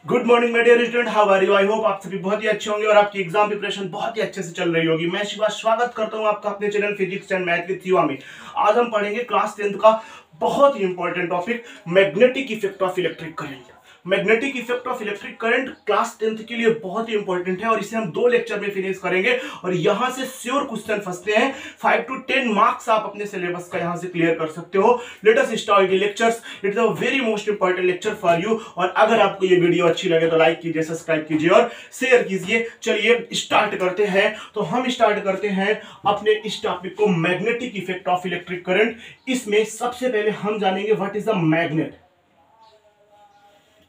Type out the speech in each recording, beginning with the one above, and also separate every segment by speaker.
Speaker 1: Good morning my dear student, how are you. I hope आप सभी बहुत ही अच्छे होंगे और आपकी एग्जाम प्रिपरेशन बहुत ही अच्छे से चल रही होगी। मैं शिवा स्वागत करता हूं आपका अपने channel physics and math with Yuva में। आज हम पढ़ेंगे क्लास 10th का बहुत ही important topic, magnetic effect of electric current. Magnetic effect of electric current class 10th के लिए बहुत ही इंपॉर्टेंट है और इसे हम 2 लेक्चर में फिनिश करेंगे और यहां से श्योर क्वेश्चन फंसते हैं। 5 to 10 मार्क्स आप अपने सिलेबस का यहां से क्लियर कर सकते हो। Let us start the lectures. It is a very most important lecture for you. और अगर आपको ये वीडियो अच्छी लगे तो लाइक कीजिए, सब्सक्राइब कीजिए और शेयर कीजिए। चलिए स्टार्ट करते हैं। तो हम स्टार्ट करते हैं अपने इस टॉपिक को, magnetic effect of electric current. इसमें सबसे पहले हम जानेंगे what is a magnet.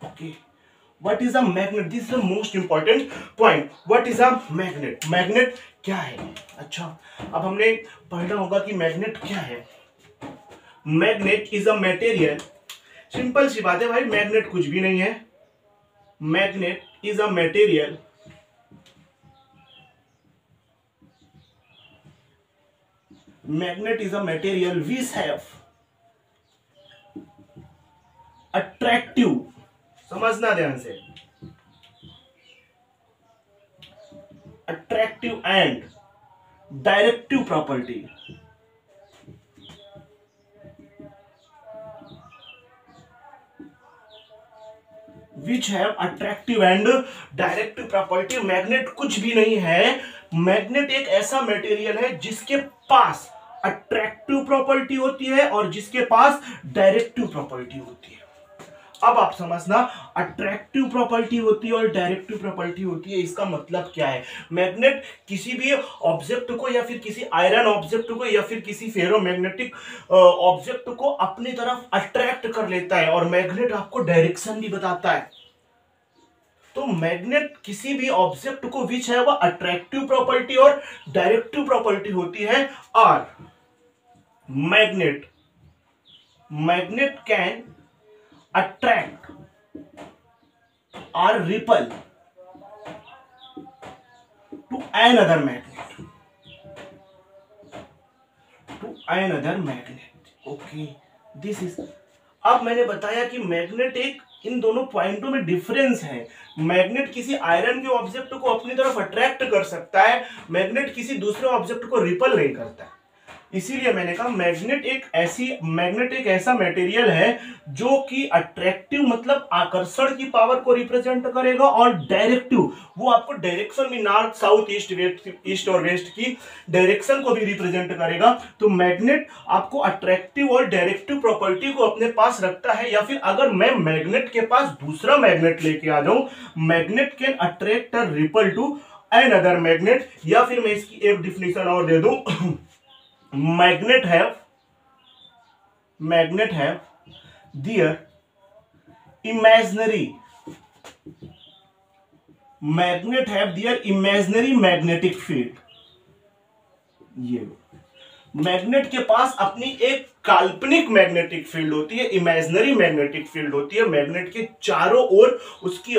Speaker 1: Okay, what is a magnet? This is the most important point. What is a magnet? Magnet क्या है? अच्छा, अब हमने पढ़ना होगा कि मैग्नेट क्या है। Magnet is a material. Simple सी बात है भाई, मैग्नेट कुछ भी नहीं है। Magnet is a material which have attractive, समझना ध्यान से, attractive and directive property. Which have attractive and directive property. Magnet कुछ भी नहीं है। मैग्नेट एक ऐसा मटेरियल है जिसके पास अट्रैक्टिव प्रॉपर्टी होती है और जिसके पास डायरेक्टिव प्रॉपर्टी होती है। अब आप समझना, अट्रैक्टिव प्रॉपर्टी होती है और डायरेक्टिव प्रॉपर्टी होती है। इसका मतलब क्या है? मैग्नेट किसी भी ऑब्जेक्ट को या फिर किसी आयरन ऑब्जेक्ट को या फिर किसी फेरोमैग्नेटिक ऑब्जेक्ट को अपनी तरफ अट्रैक्ट कर लेता है और मैग्नेट आपको डायरेक्शन भी बताता है। तो मैग्नेट किसी भी ऑब्जेक्ट को विच है वह अट्रैक्टिव प्रॉपर्टी और डायरेक्टिव प्रॉपर्टी होती है। और magnet can attract or repel to another magnet. Okay, this is। अब मैंने बताया कि मैग्नेट एक, इन दोनों पॉइंटों में डिफरेंस है। मैग्नेट किसी आयरन के ऑब्जेक्ट को अपनी तरफ अट्रैक्ट कर सकता है, मैग्नेट किसी दूसरे ऑब्जेक्ट को रिपल नहीं करता है। इसीलिए मैंने कहा मैग्नेट एक ऐसा मटेरियल है जो कि अट्रैक्टिव मतलब आकर्षण की पावर को रिप्रेजेंट करेगा और डायरेक्टिव वो आपको डायरेक्शन में, नॉर्थ साउथ ईस्ट और वेस्ट की डायरेक्शन को भी रिप्रेजेंट करेगा। तो मैग्नेट आपको अट्रैक्टिव और डायरेक्टिव प्रॉपर्टी को अपने पास रखता है। या फिर अगर मैं मैग्नेट के पास दूसरा मैग्नेट लेके आ जाऊं, मैग्नेट कैन अट्रैक्ट और repel to another magnet. या फिर मैं इसकी एक डिफिनेशन और दे दूं, magnet have their imaginary magnetic field। ये मैग्नेट के पास अपनी एक काल्पनिक मैग्नेटिक फील्ड होती है, इमेजिनरी मैग्नेटिक फील्ड होती है। मैग्नेट के चारों ओर उसकी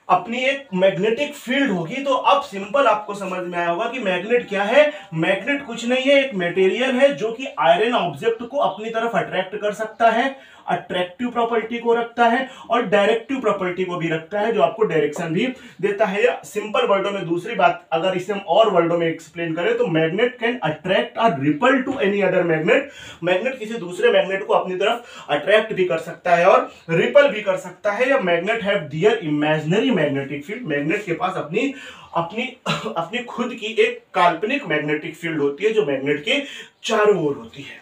Speaker 1: अपनी एक मैग्नेटिक फील्ड होगी। तो अब सिंपल आपको समझ में आया होगा कि मैग्नेट क्या है। मैग्नेट कुछ नहीं है, एक मटेरियल है जो कि आयरन ऑब्जेक्ट को अपनी तरफ अट्रैक्ट कर सकता है, अट्रैक्टिव प्रॉपर्टी को रखता है और डायरेक्टिव प्रॉपर्टी को भी रखता है, जो आपको डायरेक्शन भी देता है। या सिंपल वर्डों में दूसरी बात अगर इसे हम और वर्डों में एक्सप्लेन करें तो मैग्नेट कैन अट्रैक्ट और repel to any other magnet. Magnet किसी दूसरे मैग्नेट को अपनी तरफ अट्रैक्ट भी कर सकता है और रिपल भी कर सकता है। या magnet have their imaginary magnetic field. Magnet के पास अपनी खुद की एक काल्पनिक मैग्नेटिक फील्ड होती है जो मैग्नेट के चारों ओर होती है।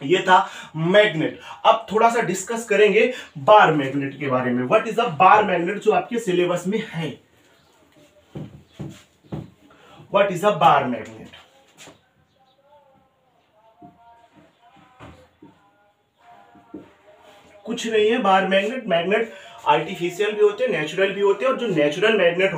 Speaker 1: ये था मैग्नेट। अब थोड़ा सा डिस्कस करेंगे बार मैग्नेट के बारे में। What is a bar magnet, जो आपके सिलेबस में है। What is a bar magnet? कुछ नहीं है बार मैग्नेट। मैग्नेट आर्टिफिशियल भी होते हैं, नेचुरल भी होते हैं। और जो नेचुरल मैग्नेट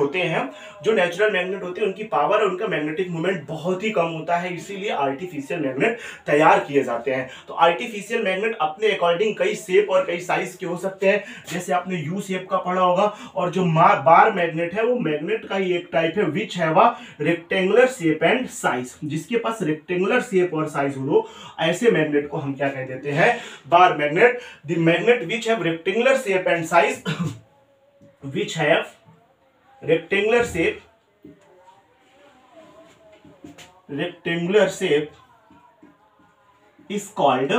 Speaker 1: होते हैं उनकी पावर और उनका मैग्नेटिक मूवमेंट बहुत ही कम होता है, इसीलिए आर्टिफिशियल मैग्नेट तैयार किए जाते हैं। तो आर्टिफिशियल मैग्नेट अपने अकॉर्डिंग कई शेप और कई साइज के हो सकते हैं, जैसे आपने यू शेप का पढ़ा होगा। और जो बार मैग्नेट है वो मैग्नेट का ही एक टाइप है, विच है वह रेक्टेंगुलर शेप एंड साइज। जिसके पास रेक्टेंगुलर शेप और साइज हो, ऐसे मैग्नेट को हम क्या कह देते हैं, बार magnet. The magnet which have rectangular shape and size which have rectangular shape is called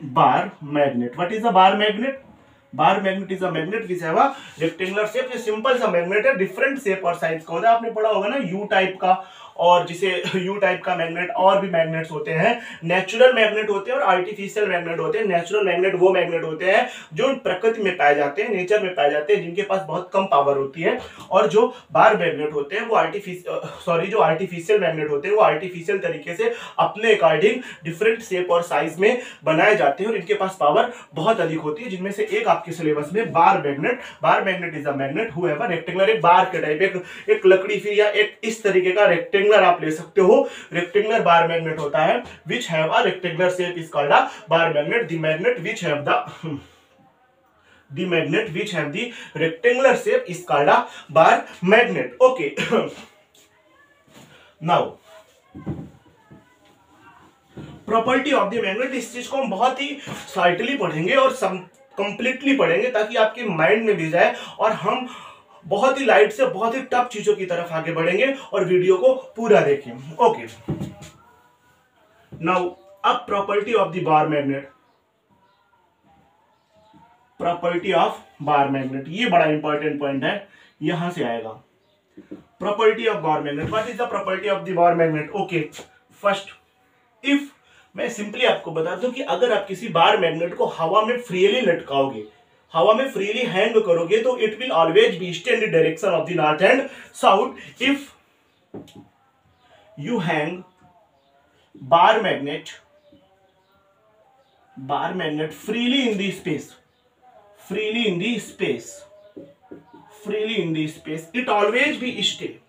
Speaker 1: bar magnet. What is a bar magnet? Bar magnet is a magnet which have a rectangular shape. ये simple सा magnet है, different shape और size का होता है। आपने पढ़ा होगा ना यू टाइप का, और जिसे यू टाइप का मैग्नेट, और भी मैग्नेट्स होते हैं। नेचुरल मैग्नेट होते हैं और आर्टिफिशियल मैग्नेट होते हैं। नेचुरल मैग्नेट वो मैग्नेट होते हैं जो प्रकृति में पाए जाते हैं, नेचर में पाए जाते हैं, जिनके पास बहुत कम पावर होती है। और जो बार मैग्नेट होते हैं वो जो आर्टिफिशियल मैग्नेट होते हैं वो आर्टिफिशियल तरीके से अपने अकॉर्डिंग डिफरेंट शेप और साइज में बनाए जाते हैं और इनके पास पावर बहुत अधिक होती है। जिनमें से एक आपके सिलेबस में bar magnet is a magnet who have a rectangular, एक बार के टाइप, एक लकड़ी फिर या एक इस तरीके का रेक्टेंगुलर आप ले सकते हो, रेक्टेंगुलर बार मैग्नेट होता है which have a rectangular shape is called a bar magnet. The magnet which have the rectangular shape is called a bar magnet. Okay. Now property of the magnet, इस चीज को हम बहुत ही slightly पढ़ेंगे और completely पढ़ेंगे ताकि आपके माइंड में भी जाए और हम बहुत ही लाइट से बहुत ही टफ चीजों की तरफ आगे बढ़ेंगे और वीडियो को पूरा देखें। ओके, नाउ अब property of the bar magnet, property of bar magnet, ये बड़ा इंपॉर्टेंट पॉइंट है, यहां से आएगा। Property of bar magnet, what is the property of the bar magnet? Okay, first, if मैं सिंपली आपको बता दूं कि अगर आप किसी बार मैग्नेट को हवा में फ्रीली लटकाओगे, हवा में फ्रीली हैंग करोगे, तो it will always be stay in the direction of the north and south. If you hang bar magnet freely in the space, it always be stay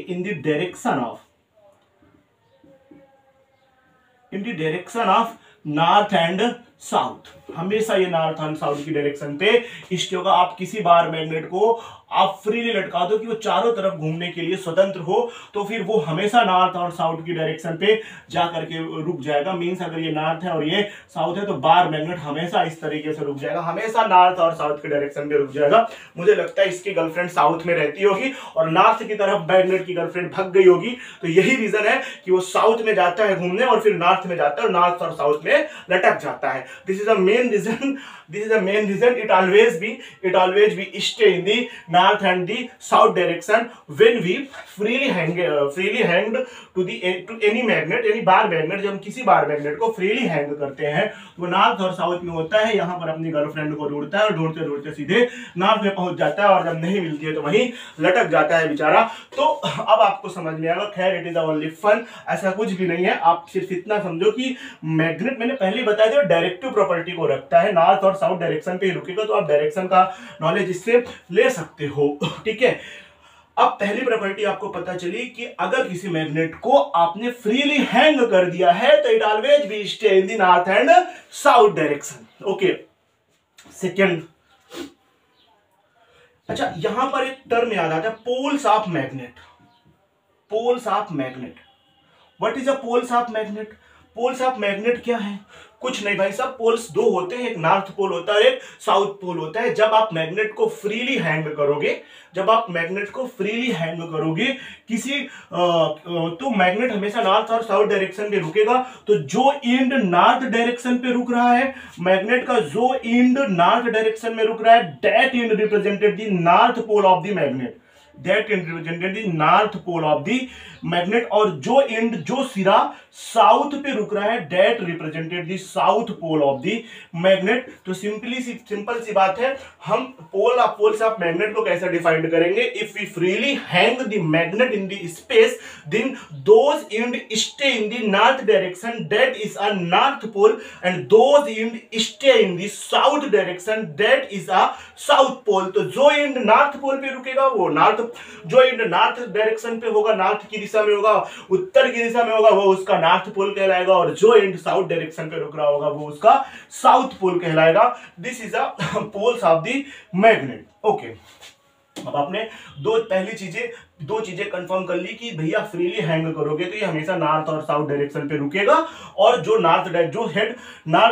Speaker 1: in the direction of north and south. हमेशा ये north and south की direction पे stay होगा। आप किसी bar magnet को आप freely लटका दो कि वो चारों तरफ घूमने के लिए स्वतंत्र हो, तो फिर वो हमेशा नॉर्थ और साउथ की डायरेक्शन पे जा करके रुक जाएगा। मींस अगर ये नॉर्थ है और ये साउथ है तो बार मैग्नेट हमेशा इस तरीके से रुक जाएगा, हमेशा नॉर्थ और साउथ की डायरेक्शन पे रुक जाएगा। मुझे लगता है इसकी गर्लफ्रेंड साउथ में रहती होगी और नॉर्थ की तरफ मैग्नेट की गर्लफ्रेंड भाग गई होगी, तो यही रीजन है कि वो साउथ में जाता है घूमने और फिर नॉर्थ में जाता है और नॉर्थ और साउथ में लटक जाता है। This is the main reason, it always be stay in the north and the south direction when we freely hanged to any magnet, any bar magnet। जब हम किसी बार मैग्नेट को फ्रीली हैंग करते हैं तो वो नॉर्थ और south में होता है, यहाँ पर अपनी गर्लफ्रेंड को ढूंढता है और ढूंढते सीधे नॉर्थ में पहुंच जाता है और जब नहीं मिलती है तो वहीं लटक जाता है बेचारा। तो अब आपको समझ में आएगा। खैर, इट इज ओनली फन, ऐसा कुछ भी नहीं है। आप सिर्फ इतना समझो कि मैग्नेट, मैंने पहले बताया था, डायरेक्टिव प्रॉपर्टी को रखता है, नॉर्थ और साउथ डायरेक्शन पे ही रुकेगा, तो आप डायरेक्शन का नॉलेज इससे ले सकते हो। ठीक है, अब पहली प्रॉपर्टी आपको पता चली कि अगर किसी मैग्नेट को आपने फ्रीली हैंग कर दिया है तो it always be stay in the north and south direction. Okay, second, अच्छा यहां पर एक टर्म याद आता है, poles of magnet. Poles of magnet, what is a poles of magnet? Poles of magnet क्या है? कुछ नहीं भाई साहब, पोल्स दो होते हैं, एक नॉर्थ पोल होता है, एक साउथ पोल होता है। जब आप मैग्नेट को फ्रीली हैंग करोगे, किसी तो मैग्नेट हमेशा नॉर्थ और साउथ डायरेक्शन पे रुकेगा। तो जो एंड नॉर्थ डायरेक्शन पे रुक रहा है मैग्नेट का, जो एंड नॉर्थ डायरेक्शन में रुक रहा है, that end represented the north pole of the magnet, और जो एंड, जो सिरा साउथ पे रुक रहा है, that represented the south pole of the magnet. तो सिंपल सी बात है, हम पोल्स ऑफ मैग्नेट को कैसे डिफाइन करेंगे? If we freely hang the magnet in the space, then those end stay in the north direction, that is a north pole, and those end stay in the south direction, that is a south pole. तो जो and north pole पे रुकेगा वो north, जो and north direction पे होगा, north की दिशा में होगा, उत्तर की दिशा में होगा, वो उसका नॉर्थ पोल कहलाएगा, और जो एंड साउथ डायरेक्शन पे रुक रहा होगा वो उसका साउथ पोल कहलाएगा। This is a poles of the magnet. Okay, अब आपने दो पहली चीजें दो चीजें कंफर्म कर ली कि भैया फ्रीली हैंग करोगे तो ये हमेशा नॉर्थ और साउथ डायरेक्शन पे रुकेगा, और जो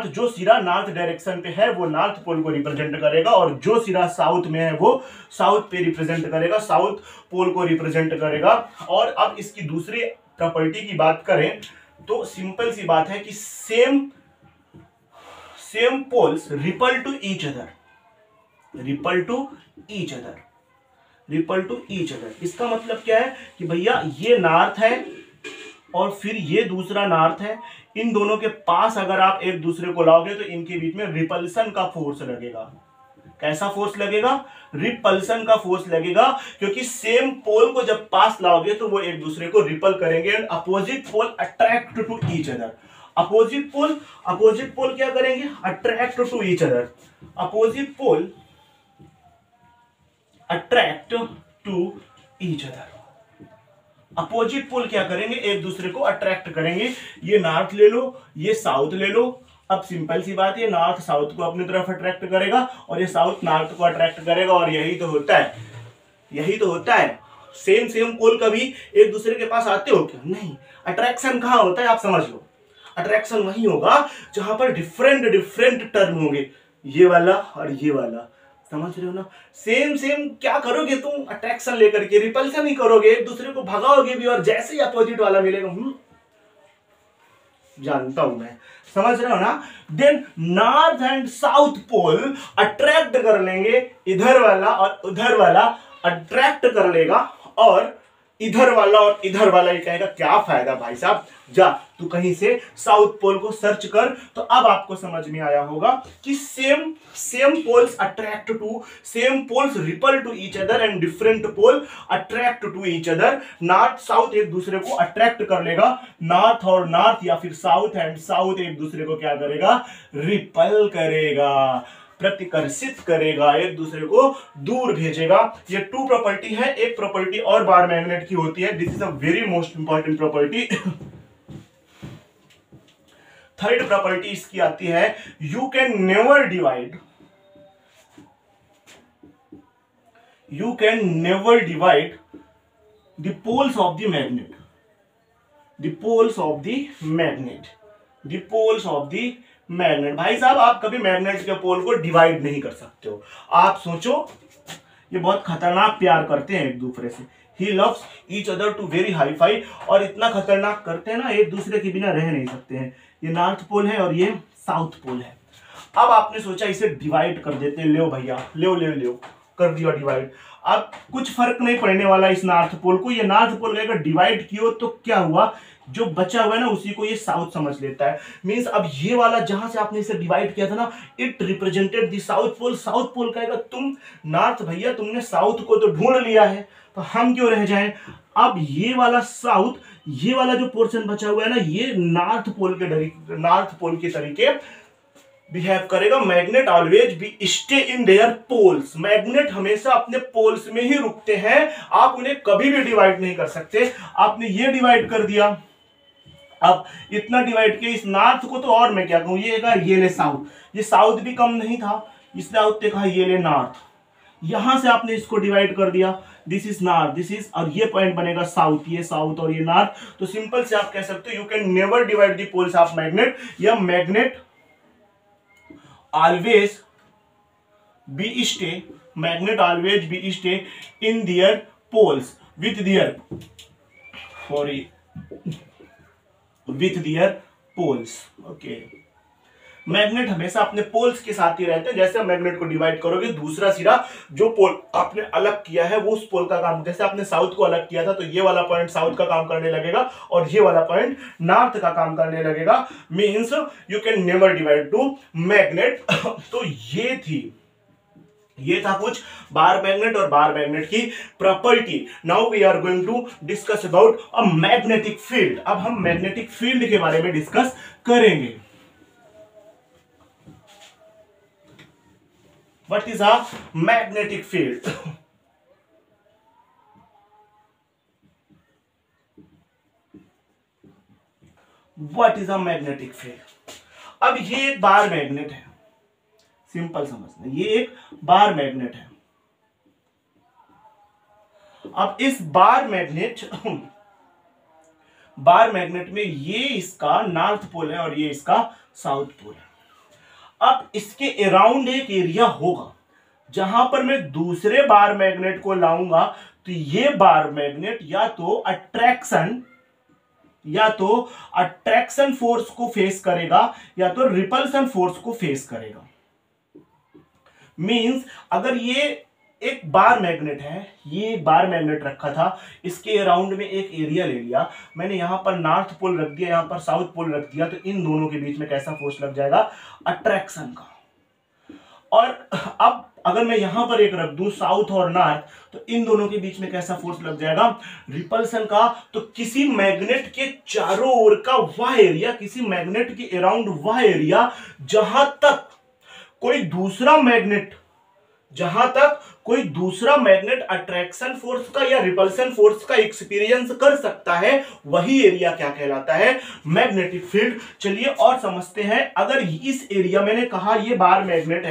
Speaker 1: जो सिरा नॉर्थ डायरेक्शन पे है वो नॉर्थ पोल को रिप्रेजेंट करेगा, और जो सिरा साउथ में है वो साउथ पे रिप्रेजेंट करेगा, साउथ पोल को रिप्रेजेंट करेगा। और अब इसकी दूसरी प्रॉपर्टी की बात करें तो सिंपल सी बात है कि same poles repel to each other, repel to each other. इसका मतलब क्या है कि भैया ये नॉर्थ है और फिर ये दूसरा नॉर्थ है, इन दोनों के पास अगर आप एक दूसरे को लाओगे तो इनके बीच में रिपल्सन का फोर्स लगेगा। कैसा फोर्स लगेगा? रिपल्सन का फोर्स लगेगा, क्योंकि सेम पोल को जब पास लाओगे तो वो एक दूसरे को रिपल करेंगे and opposite pole attract to each other. Opposite pole क्या करेंगे? Attract to each other. Opposite pole attract to each other. Opposite pole क्या करेंगे? एक दूसरे को अट्रैक्ट करेंगे। ये नॉर्थ ले लो, ये साउथ ले लो। अब सिंपल सी बात है, नॉर्थ साउथ को अपनी तरफ अट्रैक्ट करेगा और ये साउथ नॉर्थ को अट्रैक्ट करेगा, और यही तो होता है। सेम पोल कभी एक दूसरे के पास आते हो क्या? नहीं। अट्रैक्शन कहां होता है आप समझ लो। अट्रैक्शन वही होगा जहां पर डिफरेंट टर्म होंगे, ये वाला और ये वाला। समझ रहे हो ना? सेम क्या करोगे तुम? अट्रैक्शन लेकर के रिपल्सन ही करोगे, एक दूसरे को भगाओगे भी, और जैसे ही अपोजिट वाला मिलेगा जानता हूं मैं। समझ रहे हो ना? Then north and south pole attract कर लेंगे, इधर वाला और उधर वाला अट्रैक्ट कर लेगा, और इधर वाला और इधर वाला ये कहेगा क्या फायदा भाई साहब, जा तू कहीं से साउथ पोल को सर्च कर। तो अब आपको समझ में आया होगा कि same poles attract to, same poles repel to each other and different pole attract to each other. North south एक दूसरे को अट्रैक्ट कर लेगा, नॉर्थ और नॉर्थ या फिर साउथ एंड साउथ एक दूसरे को क्या करेगा? रिपल करेगा, प्रतिकर्षित करेगा, एक दूसरे को दूर भेजेगा। ये टू प्रॉपर्टी है। एक प्रॉपर्टी और बार मैग्नेट की होती है, this is a very most important property. Third property इसकी आती है, you can never divide the poles of the magnet, भाई साहब आप कभी मैग्नेट के पोल को डिवाइड नहीं कर सकते हो। आप सोचो, ये बहुत खतरनाक प्यार करते हैं एक दूसरे से, he loves each other too very hi-fi, और इतना खतरनाक करते हैं ना, एक दूसरे के बिना रह नहीं सकते हैं। ये नॉर्थ पोल है और ये साउथ पोल है। अब आपने सोचा इसे डिवाइड कर देते हैं, लो भैया ले कर दिया डिवाइड। अब कुछ फर्क नहीं पड़ने वाला इस नॉर्थ पोल को। ये नॉर्थ पोल अगर डिवाइड किया तो क्या हुआ, जो बचा हुआ है ना उसी को ये साउथ समझ लेता है। मींस अब ये वाला जहां से आपने इसे डिवाइड किया था ना, it represented the south pole. South pole कहेगा तुम नॉर्थ भैया, तुमने साउथ को तो ढूंढ लिया है, तो हम क्यों रह जाएं। अब ये वाला साउथ, ये वाला जो पोर्शन बचा हुआ है ना, ये नॉर्थ पोल के तरीके बिहेव करेगा। Magnet always be stay in their poles. Magnet हमेशा अपने पोल्स में ही रुकते हैं, आप उन्हें कभी भी डिवाइड नहीं कर सकते। आपने ये डिवाइड कर दिया, अब इतना डिवाइड किया इस नॉर्थ को, तो और मैं क्या कहूं, ये ले साउथ, ये साउथ भी कम नहीं था, इसने आउट कहा ये ले नॉर्थ। यहां से आपने इसको डिवाइड कर दिया, this is north, this is, और ये पॉइंट बनेगा साउथ, ये साउथ और ये नॉर्थ। तो सिंपल से आप कह सकते हो you can never divide the poles of magnet, या magnet always be stay in their poles with their poles। Okay, magnet हमेशा अपने पोल्स के साथ ही रहते हैं। जैसे मैग्नेट को डिवाइड करोगे, दूसरा सिरा जो पोल आपने अलग किया है वो उस पोल का काम, जैसे आपने साउथ को अलग किया था तो ये वाला पॉइंट साउथ का काम करने लगेगा और ये वाला पॉइंट नॉर्थ का काम करने लगेगा। Means you can never divide two magnet. तो ये था कुछ बार मैग्नेट और बार मैग्नेट की property. Now we are going to discuss about a magnetic field. अब हम मैग्नेटिक फील्ड के बारे में डिस्कस करेंगे। What is a magnetic field? What is a magnetic field? अब ये एक बार मैग्नेट है, सिंपल समझना, ये एक बार मैग्नेट है। अब इस बार मैग्नेट में ये इसका नॉर्थ पोल है और ये इसका साउथ पोल है। अब इसके अराउंड एक एरिया होगा जहां पर मैं दूसरे बार मैग्नेट को लाऊंगा तो ये बार मैग्नेट या तो अट्रैक्शन फोर्स को फेस करेगा या तो रिपल्सन फोर्स को फेस करेगा। मींस अगर ये एक बार मैग्नेट है, ये एक बार मैग्नेट रखा था, इसके अराउंड में एक एरिया ले लिया, मैंने यहां पर नॉर्थ पोल रख दिया, यहां पर साउथ पोल रख दिया, तो इन दोनों के बीच में कैसा फोर्स लग जाएगा? अट्रैक्शन का। और अब अगर मैं यहां पर एक रख दूं साउथ और नॉर्थ, तो इन दोनों के बीच में कैसा फोर्स लग जाएगा? रिपल्सन का। तो किसी मैग्नेट के चारों ओर का वह एरिया, किसी मैग्नेट के अराउंड वह एरिया जहां तक कोई दूसरा मैग्नेट अट्रैक्शन फोर्स का या रिपल्सन फोर्स का एक्सपीरियंस कर सकता है, वही एरिया क्या कहलाता है? Magnetic field. चलिए और समझते हैं। अगर इस एरिया, मैंने कहा ये बार मैग्नेट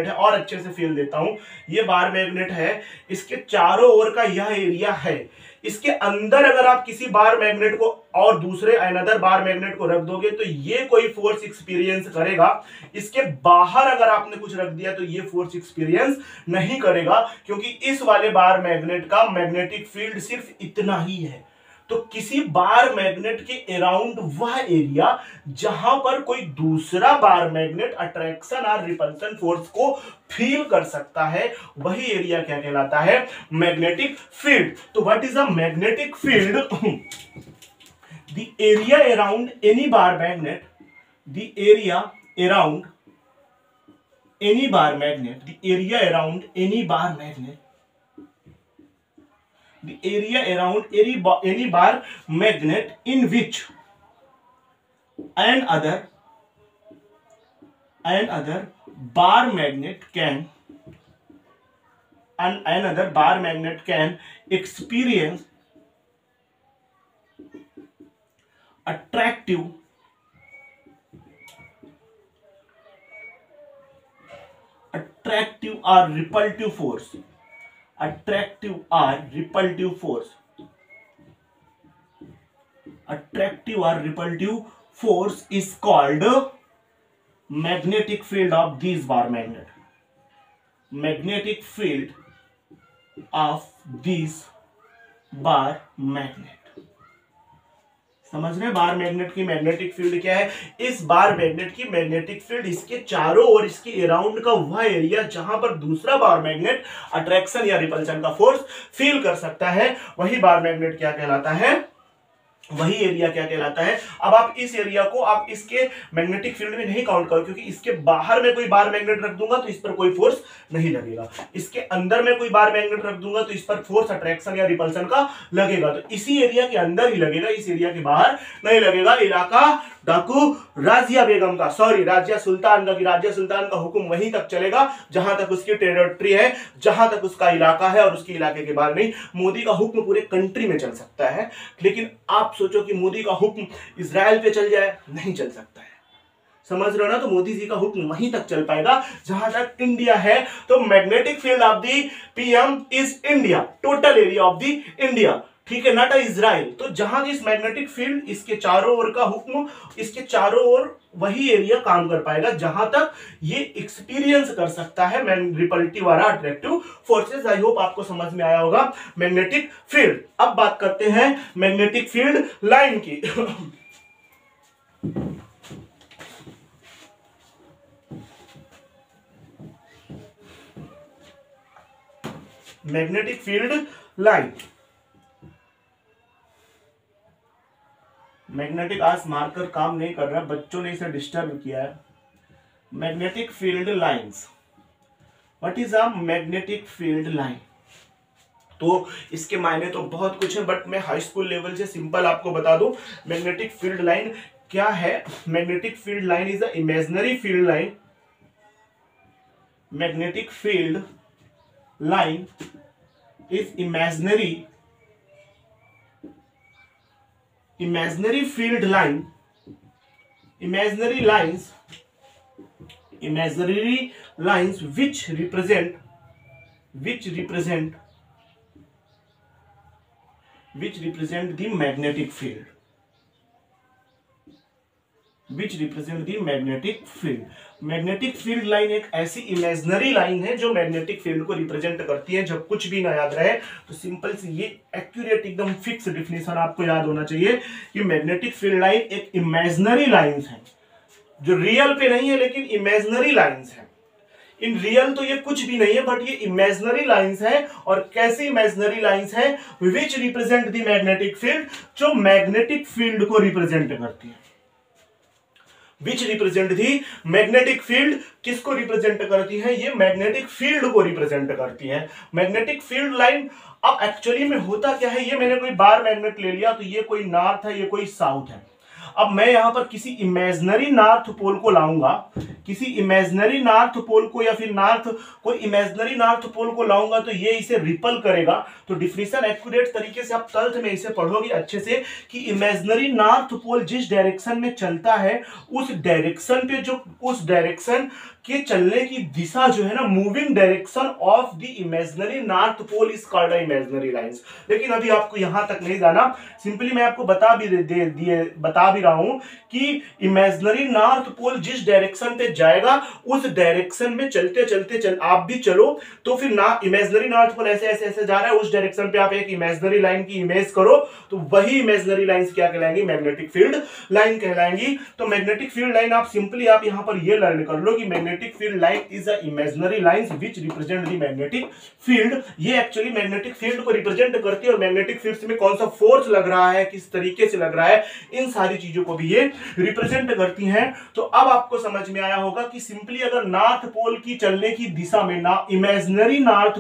Speaker 1: है, और अच्छे से फील देता हूं, ये बार मैग्नेट है, इसके चारों ओर का यह एरिया है। इसके अंदर अगर आप किसी बार मैग्नेट को और दूसरे अनदर बार मैग्नेट को रख दोगे तो ये कोई फोर्स एक्सपीरियंस करेगा। इसके बाहर अगर आपने कुछ रख दिया तो ये फोर्स एक्सपीरियंस नहीं करेगा, क्योंकि इस वाले बार मैग्नेट का मैग्नेटिक फील्ड सिर्फ इतना ही है। तो किसी बार मैग्नेट के अराउंड वह एरिया जहां पर कोई दूसरा बार मैग्नेट अट्रैक्शन और रिपल्सन फोर्स को फील कर सकता है, वही एरिया क्या कहलाता है? Magnetic field. तो what is a magnetic field? The area around any bar magnet, the area around any bar magnet, the area around any bar magnet, the area around any bar magnet in which another bar magnet can experience attractive or repulsive force. Attractive or repulsive force is called magnetic field of these bar magnet. Magnetic field of these bar magnet. समझ रहे हैं बार magnet की magnetic field क्या है? इस बार magnet की magnetic field इसके चारों ओर, इसके अराउंड का वह एरिया जहां पर दूसरा बार मैग्नेट अट्रैक्शन या रिपल्शन का फोर्स फील कर सकता है, वही बार मैग्नेट क्या कहलाता है? वही एरिया क्या कहलाता है? अब आप इस एरिया को आप इसके मैग्नेटिक फील्ड में नहीं काउंट करो, क्योंकि इसके बाहर में कोई बार मैग्नेट रख दूंगा तो इस पर कोई फोर्स नहीं लगेगा। इसके अंदर में कोई बार मैग्नेट रख दूंगा तो इस पर फोर्स अट्रैक्शन या रिपल्सन का लगेगा। तो इसी एरिया के अंदर ही लगेगा, इस एरिया के बाहर नहीं लगेगा। इलाका डाकू राजिया बेगम का, सॉरी राजिया सुल्तान का, कि राजिया सुल्तान का हुक्म वहीं तक चलेगा जहां तक उसकी टेरिटरी है, जहां तक उसका इलाका है, और उसके इलाके के बाहर नहीं। मोदी का हुक्म पूरे कंट्री में चल सकता है, लेकिन आप सोचो कि मोदी का हुक्म इजराइल पे चल जाए, नहीं चल सकता है। समझ रहे हो ना? तो मोदी जी का हुक्म वहीं तक चल पाएगा जहां तक इंडिया है। तो magnetic field of the PM is India, total area of the India, ठीक है, नॉट इजराइल। तो जहां इस मैग्नेटिक फील्ड, इसके चारों ओर का हुक्म, इसके चारों ओर वही एरिया काम कर पाएगा जहां तक ये एक्सपीरियंस कर सकता है रिपल्टिव और अट्रैक्टिव फोर्सेस। आई होप आपको समझ में आया होगा मैग्नेटिक फील्ड। अब बात करते हैं मैग्नेटिक फील्ड लाइन की। मैग्नेटिक फील्ड लाइन, मैग्नेटिक आज मार्कर काम नहीं कर रहा, बच्चों ने इसे डिस्टर्ब किया है। Magnetic field lines, what is a magnetic field line? तो इसके मायने तो बहुत कुछ है, बट मैं हाई स्कूल लेवल से सिंपल आपको बता दूं मैग्नेटिक फील्ड लाइन क्या है। Magnetic field line is a imaginary field line. Magnetic field line is imaginary field line, imaginary lines which represent which represent the magnetic field, which represent the magnetic field. Magnetic field line एक ऐसी imaginary line है जो magnetic field को represent करती है। जब कुछ भी ना याद रहे तो सिंपल सी ये एक्यूरेट एकदम फिक्स डिफिनेशन आपको याद होना चाहिए कि मैग्नेटिक फील्ड लाइन एक इमेजिनरी लाइंस है जो रियल पे नहीं है लेकिन इमेजिनरी लाइंस है। इन रियल तो ये कुछ भी नहीं है बट ये इमेजिनरी लाइंस है। और कैसी इमेजिनरी लाइंस है? Which represent the magnetic field, जो मैग्नेटिक फील्ड को रिप्रेजेंट करती है। Which represent the magnetic field, किसको रिप्रेजेंट करती है? ये मैग्नेटिक फील्ड को रिप्रेजेंट करती है। मैग्नेटिक फील्ड लाइन अब एक्चुअली में होता क्या है, ये मैंने कोई बार मैग्नेट ले लिया तो ये कोई नॉर्थ है, ये कोई साउथ है। अब मैं यहां पर किसी इमेजिनरी नॉर्थ पोल को लाऊंगा, किसी इमेजिनरी नॉर्थ पोल को या फिर कोई इमेजिनरी नॉर्थ पोल को लाऊंगा तो ये इसे रिपल करेगा। तो डिफिनेशन एक्यूरेट तरीके से आप 12th में इसे पढ़ोगे अच्छे से कि इमेजिनरी नॉर्थ पोल जिस डायरेक्शन में चलता है उस डायरेक्शन पे जो उस डायरेक्शन के चलने की दिशा जो है ना, moving direction of the imaginary north pole is called imaginary lines. लेकिन अभी आपको यहां तक नहीं जाना, सिंपली मैं आपको बता भी रहा हूं कि इमेजिनरी नॉर्थ पोल जिस डायरेक्शन पे जाएगा उस डायरेक्शन में चलते आप भी चलो तो फिर ना इमेजिनरी नॉर्थ पोल ऐसे ऐसे ऐसे जा रहा है, उस डायरेक्शन पे आप एक इमेजिनरी लाइन की इमेज करो तो वही इमेजिनरी लाइंस क्या कहलाएंगी? मैग्नेटिक फील्ड लाइन कहलाएंगी। तो मैग्नेटिक फील्ड लाइन आप सिंपली आप यहां पर ये लर्न कर लो कि magnetic field line is a imaginary lines which represent the magnetic field. ये एक्चुअली मैग्नेटिक फील्ड को रिप्रेजेंट करती है और मैग्नेटिक फील्ड में कौन सा फोर्स लग रहा है, किस तरीके से लग रहा है, इन सारी चीजों को भी ये रिप्रेजेंट करती हैं। तो अब आपको समझ में आया होगा कि सिंपली अगर नॉर्थ पोल की चलने की दिशा में ना इमेजिनरी नॉर्थ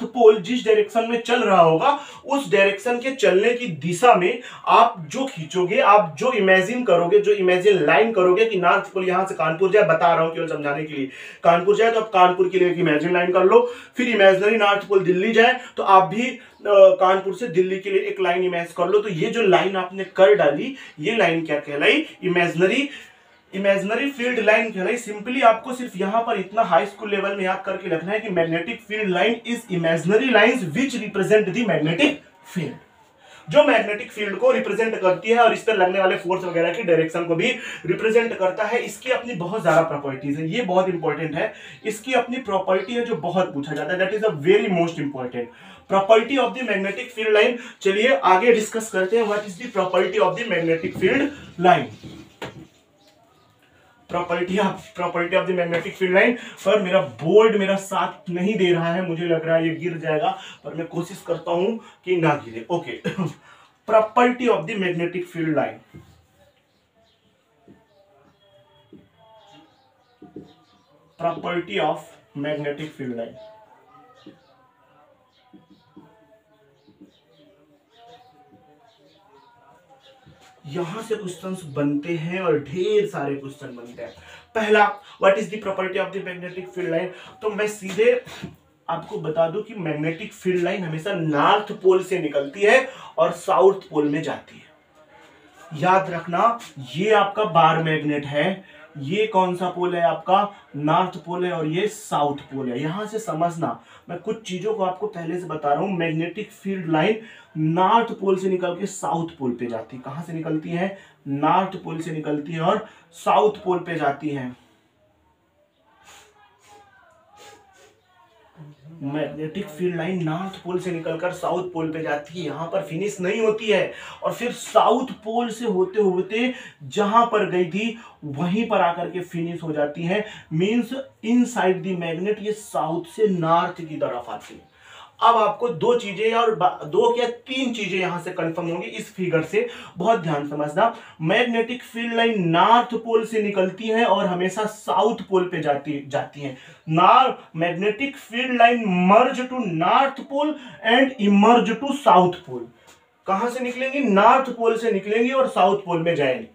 Speaker 1: पोल जिस डायरेक्शन में चल रहा होगा उस डायरेक्शन के चलने की दिशा में आप जो खींचोगे, आप जो इमेजिन करोगे, जो इमेजिन लाइन करोगे कि नॉर्थ पोल यहां से कानपुर जाए, बता रहा हूं केवल समझाने के लिए, कानपुर जाए तो आप कानपुर के लिए एक इमेजिन लाइन कर लो। फिर इमेजिनरी नॉर्थ पोल दिल्ली जाए तो आप भी कानपुर से दिल्ली के लिए एक लाइन इमेज कर लो। तो ये जो लाइन आपने कर डाली ये लाइन क्या कहलाई? इमेजिनरी फील्ड लाइन कहलाई। सिंपली आपको सिर्फ यहां पर इतना हाई स्कूल लेवल में याद करके रखना है कि magnetic field line is imaginary lines which represent the magnetic field, जो मैग्नेटिक फील्ड को रिप्रेजेंट करती है और इस पर लगने वाले फोर्स वगैरह की डायरेक्शन को भी रिप्रेजेंट करता है। इसकी अपनी बहुत ज्यादा प्रॉपर्टीज है, ये बहुत इंपॉर्टेंट है। इसकी अपनी प्रॉपर्टी है जो बहुत पूछा जाता है, that is a very most important property of the magnetic field line. चलिए आगे डिस्कस करते हैं what is the property of the magnetic field line. Property of the magnetic field line. पर मेरा बोर्ड मेरा साथ नहीं दे रहा है, मुझे लग रहा है ये गिर जाएगा, पर मैं कोशिश करता हूं कि ना गिरे। Okay, property of the magnetic field line. Property of magnetic field line. यहां से क्वेश्चंस बनते हैं और ढेर सारे क्वेश्चन बनते हैं। पहला, what is the property of the magnetic field line. तो मैं सीधे आपको बता दूं कि मैग्नेटिक फील्ड लाइन हमेशा नॉर्थ पोल से निकलती है और साउथ पोल में जाती है। याद रखना, ये आपका बार मैग्नेट है, ये कौन सा पोल है? आपका नॉर्थ पोल है और ये साउथ पोल है। यहां से समझना, मैं कुछ चीजों को आपको पहले से बता रहा हूं। Magnetic field line north pole से निकल के साउथ पोल पे जाती है। कहां से निकलती है? नॉर्थ पोल से निकलती है और साउथ पोल पे जाती है। Magnetic field line north pole से निकलकर साउथ पोल पे जाती है, यहां पर फिनिश नहीं होती है और फिर साउथ पोल से होते होते जहां पर गई थी वहीं पर आकर के फिनिश हो जाती है। मींस इनसाइड द मैग्नेट ये साउथ से नॉर्थ की तरफ आती है। अब आपको दो चीजें और दो क्या तीन चीजें यहां से कंफर्म होंगी इस फिगर से, बहुत ध्यान समझना। Magnetic field line north pole से निकलती है और हमेशा साउथ पोल पे जाती है। Magnetic field line merge to north pole and emerge to south pole. कहां से निकलेंगी? नॉर्थ पोल से निकलेंगी और साउथ पोल में जाएंगी।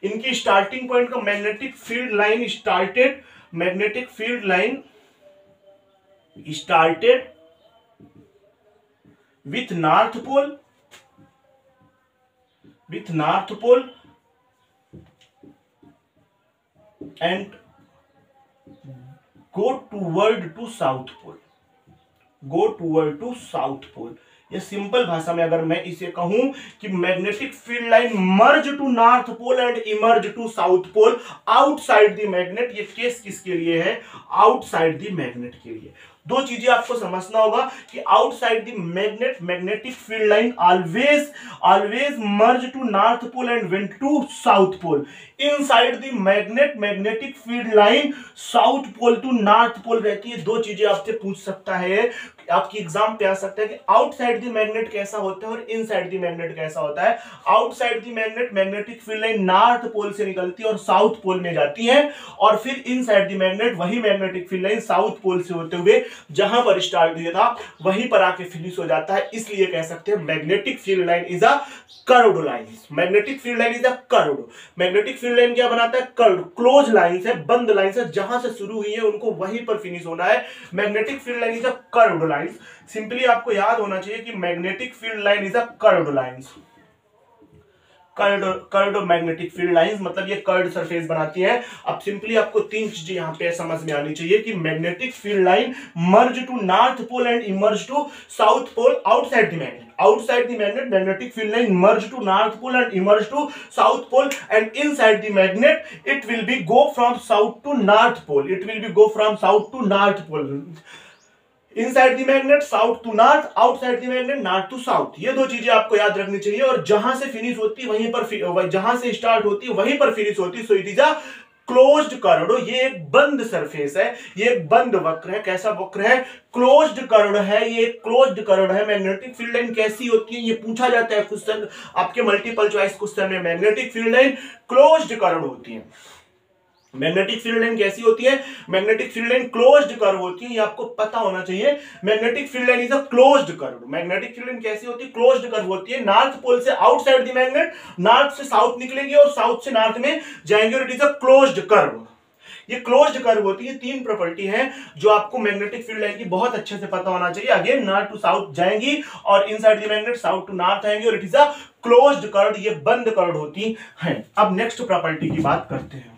Speaker 1: इनकी स्टार्टिंग पॉइंट का magnetic field line started with north pole and go toward to south pole। Go toward to south pole. ये सिंपल भाषा में अगर मैं इसे कहूं कि magnetic field line merge to north pole and emerge to south pole outside the magnet, ये case किसके लिए है? आउटसाइड द मैग्नेट के लिए। दो चीजें आपको समझना होगा कि outside the magnet magnetic field line always merge to north pole and went to south pole. Inside the magnet magnetic field line south pole to north pole रहती है। दो चीजें आपसे पूछ सकता है, आपकी एग्जाम पे आ सकता है कि आउटसाइड द मैग्नेट कैसा होता है और इनसाइड द मैग्नेट कैसा होता है। Outside the magnet magnetic field line north pole से निकलती है और साउथ पोल में जाती है, और फिर इनसाइड द मैग्नेट वही magnetic field line south pole से होते हुए जहां पर स्टार्ट हुआ था वहीं पर आके फिनिश हो जाता है। इसलिए कह सकते हैं magnetic field line is a curved line. Magnetic field line is a curved. Magnetic field line क्या बनाता है? कर्व्ड, क्लोज लाइन है, बंद लाइन है, जहां से शुरू हुई है उनको वहीं पर फिनिश होना है। Magnetic field line is a curved line. Simply आपको याद होना चाहिए कि magnetic field line is a curved line. Curved magnetic field lines मतलब ये कर्व्ड सरफेस बनाती है। अब सिंपली आपको तीन चीजें यहां पे समझ में आनी चाहिए कि magnetic field line merge to north pole and emerge to south pole outside the magnet. Outside the magnet, magnetic field line merge to north pole and emerge to south pole, and inside the magnet, it will be go from south to north pole. It will be go from south to north pole. Inside the magnet south to north, outside the magnet north to south. ये दो चीजें आपको याद रखनी चाहिए, और जहां से फिनिश होती है वहीं पर, जहां से स्टार्ट होती है वहीं पर फिनिश होती है। So it is a closed curve. ये एक बंद सरफेस है, ये एक बंद वक्र है। कैसा वक्र है? क्लोज्ड कर्व है, ये क्लोज्ड कर्व है। मैग्नेटिक फील्ड लाइन कैसी होती है ये पूछा जाता है क्वेश्चन आपके मल्टीपल चॉइस क्वेश्चन में। Magnetic field line closed curve होती है। मैग्नेटिक फील्ड लाइन कैसी होती है? Magnetic field line closed curve होती है, ये आपको पता होना चाहिए। Magnetic field line is a closed curve. Magnetic field line कैसी होती है? क्लोज्ड कर्व होती है। नॉर्थ पोल से आउटसाइड द मैग्नेट, नॉर्थ से साउथ निकलेंगे और साउथ से नॉर्थ में जाएंगे, और it is a closed curve. ये क्लोज्ड कर्व होती है। तीन प्रॉपर्टी है जो आपको मैग्नेटिक फील्ड लाइन की बहुत अच्छे से पता होना चाहिए। अगेन नॉर्थ टू साउथ जाएंगी और inside the magnet south to north आएंगे, और it is a closed curve. ये बंद कर्व होती है। अब नेक्स्ट प्रॉपर्टी की बात करते हैं।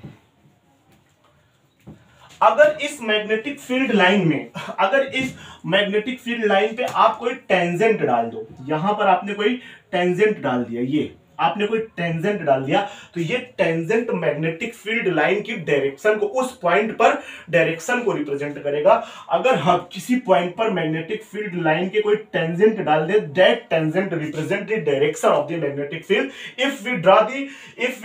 Speaker 1: अगर इस मैग्नेटिक फील्ड लाइन में, अगर इस मैग्नेटिक फील्ड लाइन पे आप कोई टेंजेंट डाल दो, यहां पर आपने कोई टेंजेंट डाल दिया, ये आपने कोई टेंजेंट डाल दिया, तो ये टेंजेंट मैग्नेटिक फील्ड लाइन की डायरेक्शन को, उस पॉइंट पर डायरेक्शन को रिप्रेजेंट करेगा। अगर हम किसी पॉइंट पर मैग्नेटिक फील्ड लाइन के कोई टेंजेंट डाल दे, that tangent represent the direction of the magnetic field. If we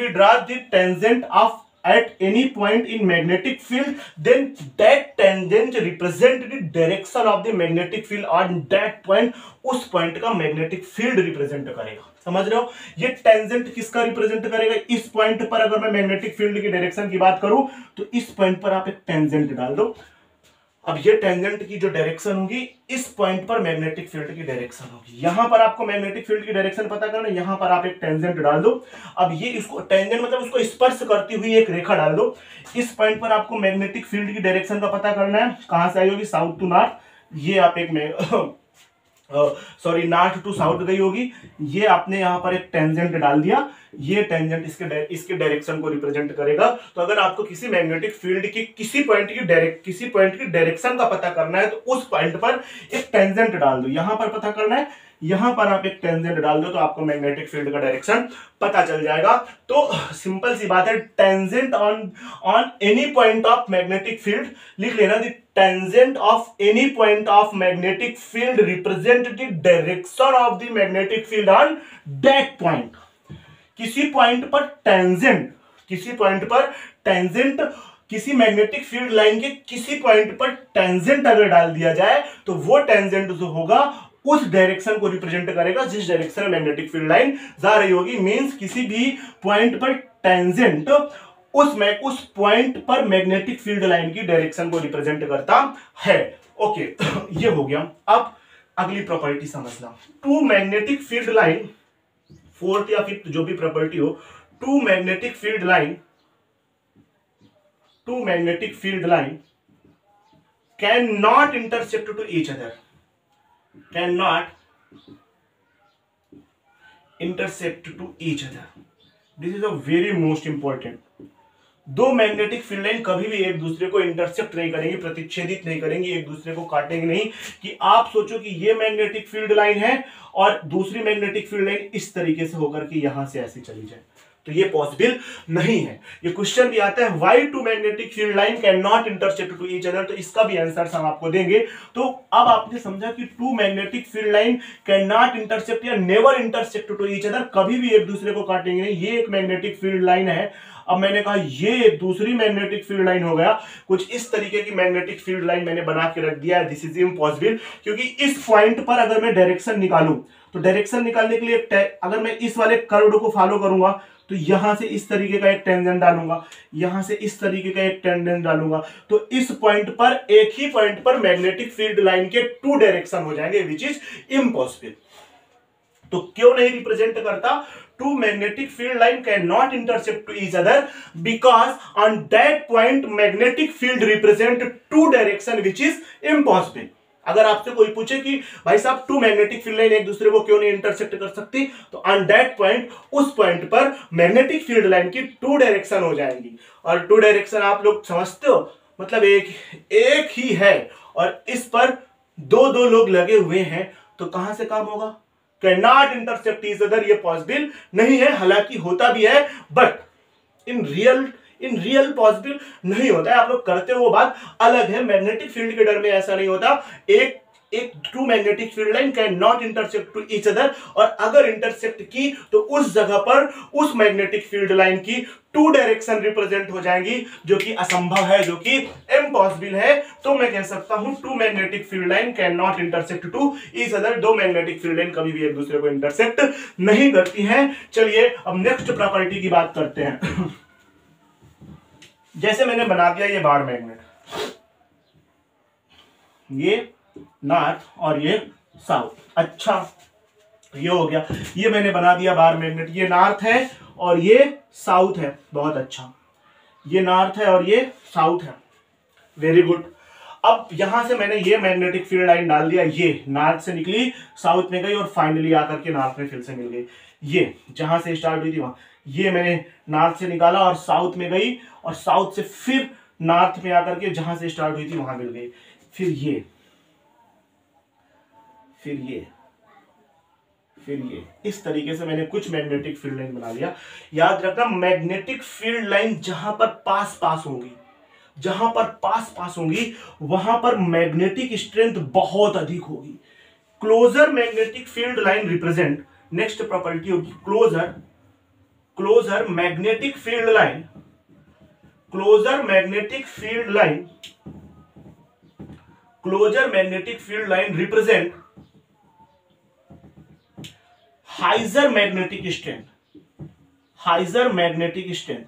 Speaker 1: draw the tangent of at any point in magnetic field, then that tangent represent the direction of the magnetic field on that point। उस point का magnetic field represent करेगा। समझ रहे हो? ये tangent किसका represent करेगा? इस पॉइंट पर अगर मैं मैग्नेटिक फील्ड की डायरेक्शन की बात करूं तो इस पॉइंट पर आप एक टेंजेंट डाल दो। अब ये टेंजेंट की जो डायरेक्शन होगी, इस पॉइंट पर मैग्नेटिक फील्ड की डायरेक्शन होगी। यहां पर आपको मैग्नेटिक फील्ड की डायरेक्शन पता करना, यहां पर आप एक टेंजेंट डाल दो। अब ये इसको टेंजेंट मतलब उसको स्पर्श करती हुई एक रेखा डाल दो। इस पॉइंट पर आपको मैग्नेटिक फील्ड की डायरेक्शन का पता करना है, कहां से आई होगी? South to north. ये आप एक सॉरी नॉर्थ टू साउथ गई होगी। ये आपने यहां पर एक टेंजेंट डाल दिया, ये टेंजेंट इसके डायरेक्शन को रिप्रेजेंट करेगा। तो अगर आपको किसी मैग्नेटिक फील्ड की किसी पॉइंट की डायरेक्शन का पता करना है तो उस पॉइंट पर एक टेंजेंट डाल दो। यहां पर पता करना है, यहां पर आप एक टेंजेंट डाल दो तो आपको मैग्नेटिक फील्ड का डायरेक्शन पता चल जाएगा। तो सिंपल सी बात है, tangent on any point of magnetic field लिख लेना। The tangent of any point of magnetic field represent the direction of the magnetic field on that point. किसी पॉइंट पर टेंजेंट किसी मैग्नेटिक फील्ड लाइन के किसी पॉइंट पर tangent अगर डाल दिया जाए तो वो टेंजेंट जो होगा उस डायरेक्शन को रिप्रेजेंट करेगा जिस डायरेक्शन में मैग्नेटिक फील्ड लाइन जा रही होगी। मींस किसी भी पॉइंट पर टेंजेंट उस पॉइंट पर मैग्नेटिक फील्ड लाइन की डायरेक्शन को रिप्रेजेंट करता है। ओके, ये हो गया। अब अगली प्रॉपर्टी समझना। Two magnetic field line, fourth या फिफ्थ जो भी प्रॉपर्टी हो, two magnetic field line can not intersect to each other, This is a very most important. दो मैग्नेटिक फील्ड लाइन कभी भी एक दूसरे को इंटरसेप्ट नहीं करेंगी, प्रतिच्छेदित नहीं करेंगी, एक दूसरे को काटेंगे नहीं कि आप सोचो कि ये मैग्नेटिक फील्ड लाइन है और दूसरी मैग्नेटिक फील्ड लाइन इस तरीके से होकर के यहां से ऐसे चली जाए, तो ये पॉसिबल नहीं है। ये क्वेश्चन भी आता है why two magnetic field line can not intersect to each other, तो इसका भी आंसर हम आपको देंगे। तो अब आपने समझा कि two magnetic field line can not intersect या never intersect to each other, कभी भी एक दूसरे को काटेंगे नहीं। ये एक मैग्नेटिक फील्ड लाइन है, अब मैंने कहा ये एक दूसरी मैग्नेटिक फील्ड लाइन हो गया, कुछ इस तरीके की मैग्नेटिक फील्ड लाइन मैंने बना के रख दिया है। दिस इज इम्पॉसिबल, क्योंकि इस पॉइंट पर अगर मैं डायरेक्शन निकालूं तो डायरेक्शन निकालने के लिए अगर मैं इस वाले कर्व को फॉलो करूंगा तो यहां से इस तरीके का एक टेंजेंट डालूंगा, यहां से इस तरीके का एक टेंजेंट डालूंगा, तो इस पॉइंट पर एक ही पॉइंट पर मैग्नेटिक फील्ड लाइन के टू डायरेक्शन हो जाएंगे, विच इज इम्पॉसिबल। तो क्यों नहीं रिप्रेजेंट करता? Two magnetic field line can not intersect to each other because on that point magnetic field represent two direction which is impossible. अगर आपसे कोई पूछे कि भाई साहब टू मैग्नेटिक फील्ड लाइन एक दूसरे को क्यों नहीं इंटरसेक्ट कर सकती, तो ऑन दैट पॉइंट, उस पॉइंट पर मैग्नेटिक फील्ड लाइन की टू डायरेक्शन हो जाएंगी। और टू डायरेक्शन आप लोग समझते हो, मतलब एक ही है और इस पर दो दो लोग लगे हुए हैं, तो कहां से काम होगा? Can not intersect each other, ये पॉसिबल नहीं है। हालांकि होता भी है बट इन रियल पॉसिबल नहीं होता है। आप लोग करते हो वो बात अलग है, मैग्नेटिक फील्ड के डर में ऐसा नहीं होता। एक two magnetic field line can not intersect to each other, और अगर इंटरसेक्ट की तो उस जगह पर उस मैग्नेटिक फील्ड लाइन की टू डायरेक्शन रिप्रेजेंट हो जाएंगी, जो कि असंभव है, जो कि इम्पॉसिबल है। तो मैं कह सकता हूं two magnetic field line can not intersect to each other, दो मैग्नेटिक फील्ड लाइन कभी भी एक दूसरे को इंटरसेक्ट नहीं करती हैं। चलिए अब नेक्स्ट प्रॉपर्टी की बात करते हैं। जैसे मैंने बना दिया ये बार मैग्नेट, ये नॉर्थ और ये साउथ, अच्छा ये हो गया, ये मैंने बना दिया बार मैग्नेट, ये नॉर्थ है और ये साउथ है, बहुत अच्छा, ये नॉर्थ है और ये साउथ है, वेरी गुड। अब यहां से मैंने ये मैग्नेटिक फील्ड लाइन डाल दिया, ये नॉर्थ से निकली, साउथ में गई और फाइनली आकर के नॉर्थ में फिर से मिल गई। ये जहां से स्टार्ट हुई थी वहां, ये मैंने नॉर्थ से निकाला और साउथ में गई, और साउथ से फिर नॉर्थ में आकर के जहां से स्टार्ट हुई थी वहां मिल गई, फिर ये, फिर ये, फिर ये, इस तरीके से मैंने कुछ मैग्नेटिक फील्ड लाइन बना लिया। याद रखना मैग्नेटिक फील्ड लाइन जहां पर पास पास होंगी, जहां पर पास पास होंगी वहां पर मैग्नेटिक स्ट्रेंथ बहुत अधिक होगी। Closer magnetic field line represent, next property होगी closer magnetic field line, closer magnetic field line, closer magnetic field line represent higher magnetic strength, higher magnetic strength,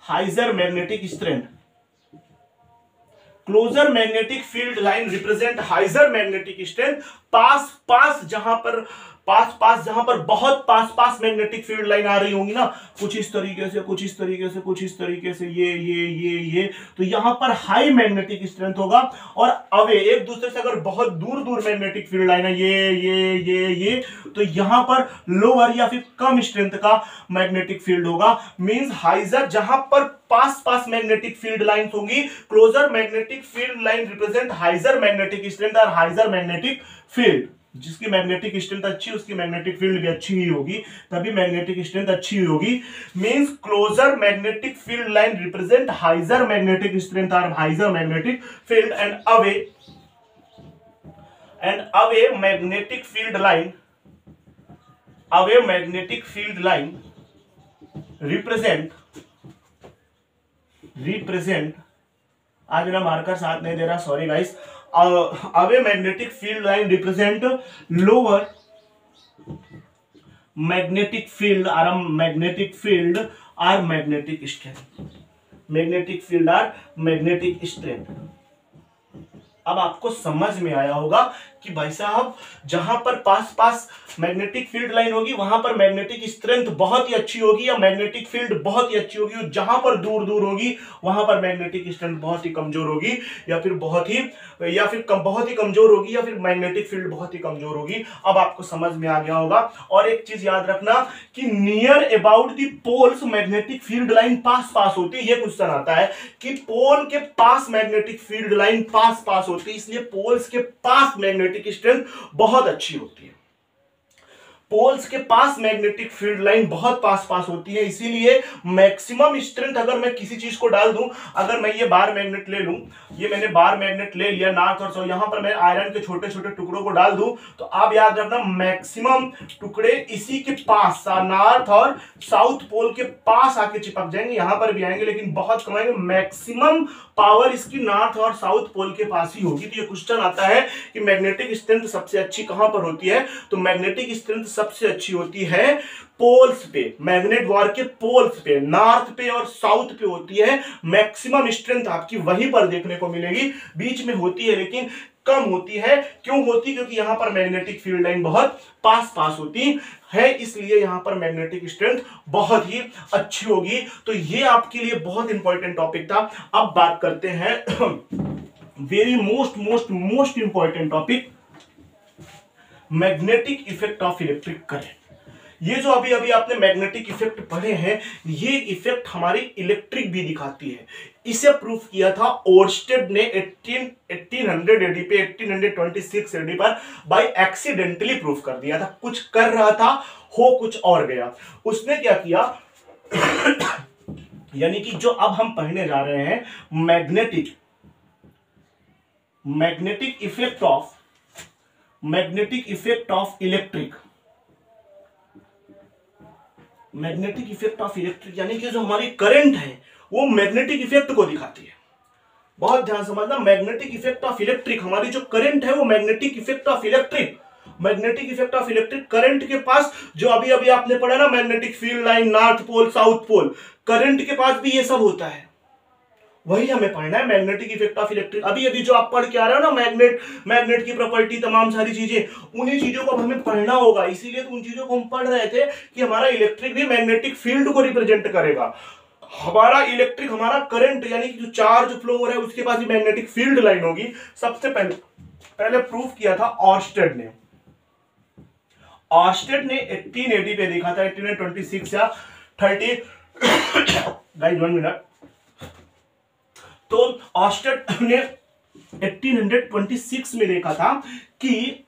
Speaker 1: higher magnetic strength. Closer magnetic field line represent higher magnetic strength. पास पास जहां पर बहुत पास magnetic field line आ रही होंगी ना, कुछ इस तरीके से, कुछ इस तरीके से, कुछ इस तरीके से, ये, तो यहां पर हाई मैग्नेटिक स्ट्रेंथ होगा। और अवे एक दूसरे से अगर बहुत दूर दूर मैग्नेटिक फील्ड लाइन है, ये, तो यहां पर लोअर या फिर कम स्ट्रेंथ का मैग्नेटिक फील्ड होगा। मींस हाइजर जहां पर पास मैग्नेटिक फील्ड लाइंस होंगी, closer magnetic field line represent higher magnetic strength और हाइजर मैग्नेटिक फील्ड। जिसकी मैग्नेटिक स्ट्रेंथ अच्छी, उसकी मैग्नेटिक फील्ड भी अच्छी ही होगी, तभी मैग्नेटिक स्ट्रेंथ अच्छी होगी। Means closer magnetic field line represent higher magnetic strength और higher magnetic field, and away magnetic field line, away magnetic field line represent आज मेरा मार्कर साथ नहीं दे रहा, sorry guys. Away magnetic field line represent lower magnetic field और magnetic field or magnetic strength, magnetic field or magnetic strength. अब आपको समझ में आया होगा कि भाई साहब जहां पर पास पास मैग्नेटिक फील्ड लाइन होगी वहां पर मैग्नेटिक स्ट्रेंथ बहुत ही अच्छी होगी या मैग्नेटिक फील्ड बहुत ही अच्छी होगी, जहां पर दूर दूर होगी वहां पर मैग्नेटिक स्ट्रेंथ बहुत ही कमजोर होगी या फिर बहुत ही कमजोर होगी या फिर मैग्नेटिक फील्ड बहुत ही कमजोर होगी। अब आपको समझ में आ गया होगा। और एक चीज याद रखना कि near about the poles magnetic field line पास पास होती है। ये क्वेश्चन आता है कि पोल के पास मैग्नेटिक फील्ड लाइन पास पास होती है, इसलिए पोल्स के पास मैग्नेटिक स्ट्रेंथ बहुत अच्छी होती है। पोल्स के पास मैग्नेटिक फील्ड लाइन बहुत पास पास होती है, इसीलिए मैक्सिमम स्ट्रेंथ अगर मैं किसी चीज को डाल दूं, अगर मैं ये बार मैग्नेट ले लूं, ये मैंने बार मैग्नेट ले लिया नॉर्थ और साउथ, यहां पर मैं आयरन के छोटे छोटे टुकड़ों को डाल दूं, तो आप याद रखना मैक्सिमम टुकड़े इसी के पास नॉर्थ और साउथ पोल के पास आके चिपक जाएंगे। यहां पर भी आएंगे लेकिन बहुत कम आएंगे। मैक्सिमम पावर इसकी नॉर्थ और साउथ पोल के पास ही होगी। तो ये क्वेश्चन आता है कि मैग्नेटिक स्ट्रेंथ सबसे अच्छी कहां पर होती है, तो मैग्नेटिक स्ट्रेंथ सबसे अच्छी होती है पोल्स पे, मैग्नेट वार के पोल्स पे, नॉर्थ पे और साउथ पे होती है। मैक्सिमम स्ट्रेंथ आपकी वहीं पर देखने को मिलेगी, बीच में होती है लेकिन कम होती है। क्यों होती? क्योंकि यहां पर मैग्नेटिक फील्ड लाइन बहुत पास पास होती है, इसलिए यहां पर मैग्नेटिक स्ट्रेंथ बहुत ही अच्छी होगी। तो ये आपके लिए बहुत इंपॉर्टेंट टॉपिक था। अब बात करते हैं very most important topic, magnetic effect of electric current. ये जो अभी अभी आपने मैग्नेटिक इफेक्ट पढ़े हैं, ये इफेक्ट हमारी इलेक्ट्रिक भी दिखाती है। इसे प्रूफ किया था ओर्स्टेड ने 1800 एडी पे, 1826 एडी पर बाय एक्सीडेंटली प्रूफ कर दिया था। कुछ कर रहा था, हो कुछ और गया। उसने क्या किया यानी कि जो अब हम पढ़ने जा रहे हैं magnetic effect of electric, magnetic effect of electric यानी कि जो हमारी करंट है वो मैग्नेटिक इफेक्ट को दिखाती है। बहुत ध्यान समझना, मैग्नेटिक इफेक्ट ऑफ इलेक्ट्रिक, हमारी जो करंट है वो magnetic effect of electric, magnetic effect of electric current के पास, जो अभी अभी आपने पढ़ा ना magnetic field line, north pole, south pole, current के पास भी ये सब होता है। वही हमें पढ़ना है, मैग्नेटिक इफेक्ट ऑफ इलेक्ट्रिक। अभी अभी जो आप पढ़ के आ रहे हो ना मैग्नेट की प्रॉपर्टी, तमाम सारी चीजें, उन्हीं चीजों को हमें पढ़ना होगा। इसीलिए तो उन चीजों को हम पढ़ रहे थे कि हमारा इलेक्ट्रिक भी मैग्नेटिक फील्ड को रिप्रेजेंट करेगा। हमारा इलेक्ट्रिक, हमारा करंट यानी कि जो चार्ज फ्लो हो रहा है उसके पास भी मैग्नेटिक फील्ड लाइन होगी। सबसे पहले प्रूफ किया था ऑर्स्टेड ने 1880 पे देखा था, 1826 या 30 गाइस 1 मिनट। तो ऑर्स्टेड ने 1826 में देखा था कि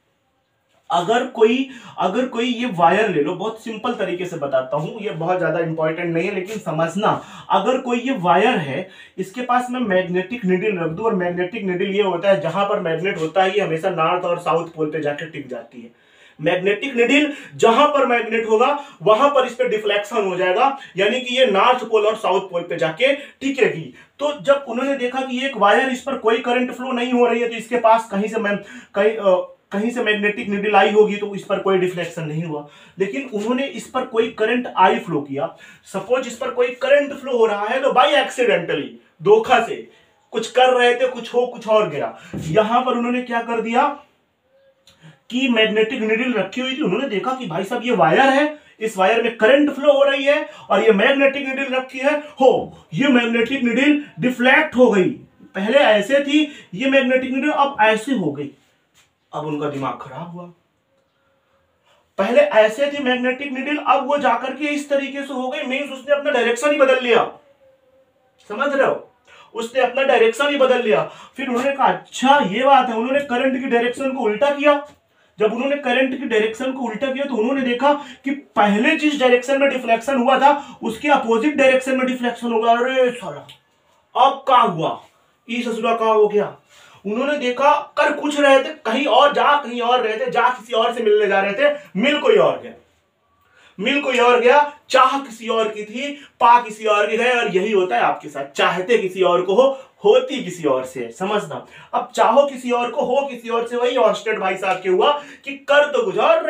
Speaker 1: अगर कोई ये वायर ले लो, बहुत सिंपल तरीके से बताता हूं, ये बहुत ज्यादा इंपॉर्टेंट नहीं है लेकिन समझना। अगर कोई ये वायर है, इसके पास मैं मैग्नेटिक नीडल रख दूं, और मैग्नेटिक नीडल ये होता है जहां पर मैग्नेट होता है ये हमेशा नॉर्थ और साउथ पोल पे जाकर टिक जाती है। मैग्नेटिक नीडल जहां पर मैग्नेट होगा वहां पर इस पे डिफ्लेक्शन हो जाएगा, यानी कि ये नॉर्थ पोल और साउथ पोल पे जाके टिकेगी। तो जब उन्होंने देखा कि एक वायर, इस पर कोई करंट फ्लो नहीं हो रही है, तो इसके पास कहीं से मैग्नेटिक नीडल आई होगी, तो इस पर कोई डिफ्लेक्शन नहीं हुआ। लेकिन उन्होंने इस पर कोई करंट आई फ्लो किया, सपोज इस पर कोई करंट फ्लो हो रहा है, तो बाई एक्सीडेंटली, धोखा से कुछ कर रहे थे, कुछ और गया। यहां पर उन्होंने क्या कर दिया कि मैग्नेटिक नीडल रखी हुई थी, उन्होंने देखा कि भाई साहब ये वायर है, इस वायर में करंट फ्लो हो रही है, और ये मैग्नेटिक नीडल रखी है, ये मैग्नेटिक नीडल डिफ्लेक्ट हो गई। पहले ऐसे थी ये मैग्नेटिक नीडल, अब ऐसे हो गई। अब उनका दिमाग खराब हुआ। पहले ऐसे थी मैग्नेटिक नीडल, अब वो जाकर के इस तरीके से हो गई, मींस उसने अपना डायरेक्शन ही बदल लिया। समझ रहे हो? उसने अपना डायरेक्शन ही बदल लिया। फिर उन्होंने कहा अच्छा ये बात है, उन्होंने करंट की डायरेक्शन को उल्टा किया। जब उन्होंने करंट की डायरेक्शन को उल्टा किया तो उन्होंने देखा कि पहले जिस डायरेक्शन में डिफ्लेक्शन हुआ था उसके अपोजिट डायरेक्शन में डिफ्लेक्शन होगा। अरे साला, अब क्या हुआ, ये ससुरा क्या हो गया। उन्होंने देखा कर कुछ रहे थे, कहीं और रहे थे, जा किसी और से मिलने जा रहे थे, मिल कोई और गया, चाह किसी और की थी, पा किसी और की है। और यही होता है आपके साथ, चाहते किसी और को हो, होती किसी और से। समझना, अब चाहो किसी और को, हो किसी और से। वही ऑर्स्टेड भाई साहब के हुआ कि कर तो कुछ और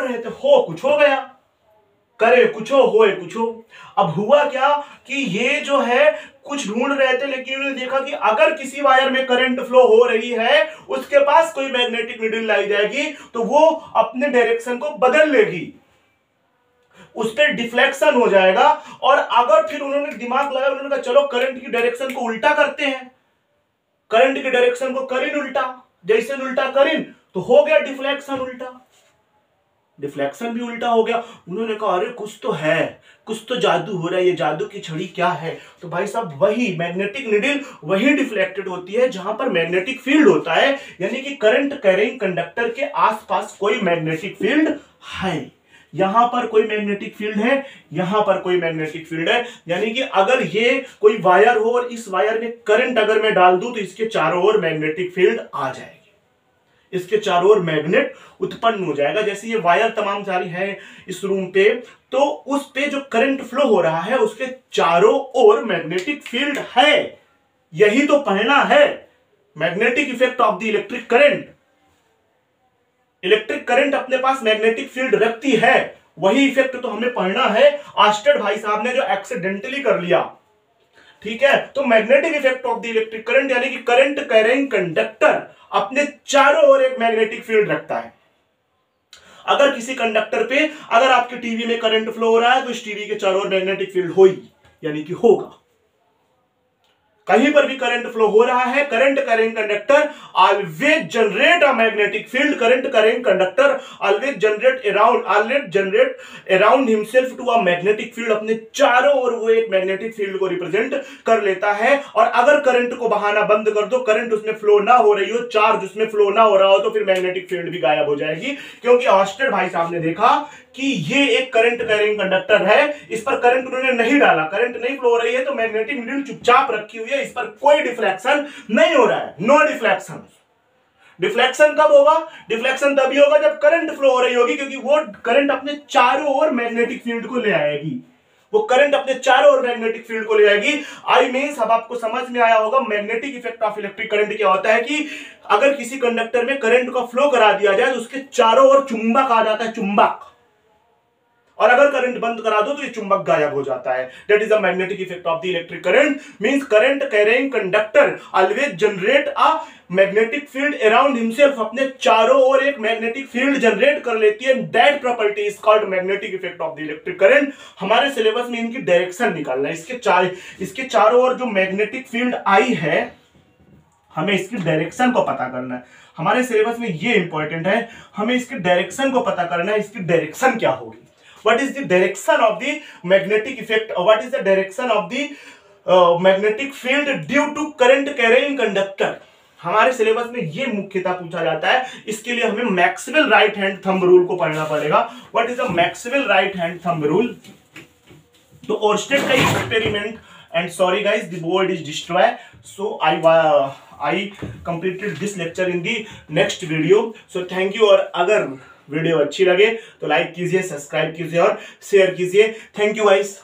Speaker 1: रहे थे, हो कुछ हो गया। करे कुछ होए कुछ। अब हुआ क्या कि ये जो है कुछ ढूंढ रहे थे, लेकिन उन्होंने देखा कि अगर किसी वायर में करंट फ्लो हो रही है, उसके पास कोई मैग्नेटिक नीडल लाई जाएगी तो वो अपने डायरेक्शन को बदल लेगी, उस पर डिफ्लेक्शन हो जाएगा। और अगर फिर उन्होंने दिमाग लगाया, उन्होंने कहा चलो करंट की डायरेक्शन को उल्टा करते हैं, करंट की डायरेक्शन को करीन उल्टा, जैसे उल्टा करीन तो हो गया डिफ्लेक्शन उल्टा, डिफ्लेक्शन भी उल्टा हो गया। उन्होंने कहा अरे कुछ तो है, कुछ तो जादू हो रहा है, ये जादू की छड़ी क्या है? तो भाई साहब वही मैग्नेटिक नीडल वही डिफ्लेक्टेड होती है जहां पर मैग्नेटिक फील्ड होता है, यानी कि करंट कैरिंग कंडक्टर के आसपास कोई मैग्नेटिक फील्ड है। यहां पर कोई मैग्नेटिक फील्ड है, यहां पर कोई मैग्नेटिक फील्ड है, यानी कि अगर ये कोई वायर हो और इस वायर में करंट अगर मैं डाल दूं तो इसके चारों ओर मैग्नेटिक फील्ड आ जाएगी, इसके चारों ओर मैग्नेट उत्पन्न हो जाएगा। जैसे ये वायर तमाम जारी है इस रूम पे, तो उस पे जो करंट फ्लो हो रहा है उसके चारों ओर मैग्नेटिक फील्ड है। यही तो पढ़ना है, magnetic effect of the electric current. Electric current अपने पास मैग्नेटिक फील्ड रखती है, वही इफेक्ट तो हमें पढ़ना है। आस्टेड भाई साहब ने जो एक्सीडेंटली कर लिया, ठीक है। तो magnetic effect of the electric current यानी कि करंट कैरिंग कंडक्टर अपने चारों ओर एक मैग्नेटिक फील्ड रखता है। अगर किसी कंडक्टर पे अगर आपके टीवी में करंट फ्लो हो रहा है तो इस टीवी के चारों ओर मैग्नेटिक फील्ड होगी, यानी कि होगा। कहीं पर भी करंट फ्लो हो रहा है, current carrying conductor always generate a magnetic field, current carrying conductor always generate around himself to a magnetic field. अपने चारों ओर वो एक मैग्नेटिक फील्ड को रिप्रेजेंट कर लेता है। और अगर करंट को बहाना बंद कर दो, करंट उसमें फ्लो ना हो रही हो, चार्ज उसमें फ्लो ना हो रहा हो, तो फिर मैग्नेटिक फील्ड भी गायब हो जाएगी। क्योंकि ऑस्टेड भाई साहब ने देखा कि ये एक करंट कैरिंग कंडक्टर है, इस पर करंट उन्होंने नहीं डाला, करंट नहीं फ्लो हो रही है, तो मैग्नेटिक नीडल चुपचाप रखी हुई है, इस पर कोई डिफ्लेक्शन नहीं हो रहा है, नो डिफ्लेक्शन। डिफ्लेक्शन कब होगा? डिफ्लेक्शन तभी होगा जब करंट फ्लो हो रही होगी, क्योंकि वो करंट अपने चारों ओर मैग्नेटिक फील्ड को ले आएगी, वो करंट अपने चारों ओर मैग्नेटिक फील्ड को ले आएगी। आई मींस अब आपको समझ में आया होगा magnetic effect of electric current क्या होता है, कि अगर किसी कंडक्टर में करंट का फ्लो करा दिया जाए तो उसके चारों ओर चुंबक आ जाता है, चुंबक, और अगर करंट बंद करा दो तो ये चुंबक गायब हो जाता है। That is the magnetic effect of the electric current. Means current carrying conductor always generate a magnetic field around himself, अपने चारों ओर एक मैग्नेटिक फील्ड जनरेट कर लेती है। That property is called magnetic effect of the electric current. हमारे syllabus में इनकी direction निकालना है, इसके चारों ओर जो मैग्नेटिक फील्ड आई है, हमें इसकी डायरेक्शन को पता करना है। हमारे सिलेबस में ये इंपॉर्टेंट है, हमें इसके डायरेक्शन को पता करना है, इसकी डायरेक्शन क्या होगी। What is the direction of the magnetic effect? What is the direction of the magnetic field due to current carrying conductor? हमारे सिलेबस में ये मुख्यतः पूछा जाता है। इसके लिए हमें Maxwell right hand thumb rule को पढ़ना पड़ेगा। What is the Maxwell right hand thumb rule? तो ओर्स्टेड का experiment, and sorry guys, the board is destroyed, so I completed this lecture in the next video. So thank you। और अगर video अच्छी लगे तो लाइक कीजिए, subscribe कीजिए और शेयर कीजिए। Thank you guys.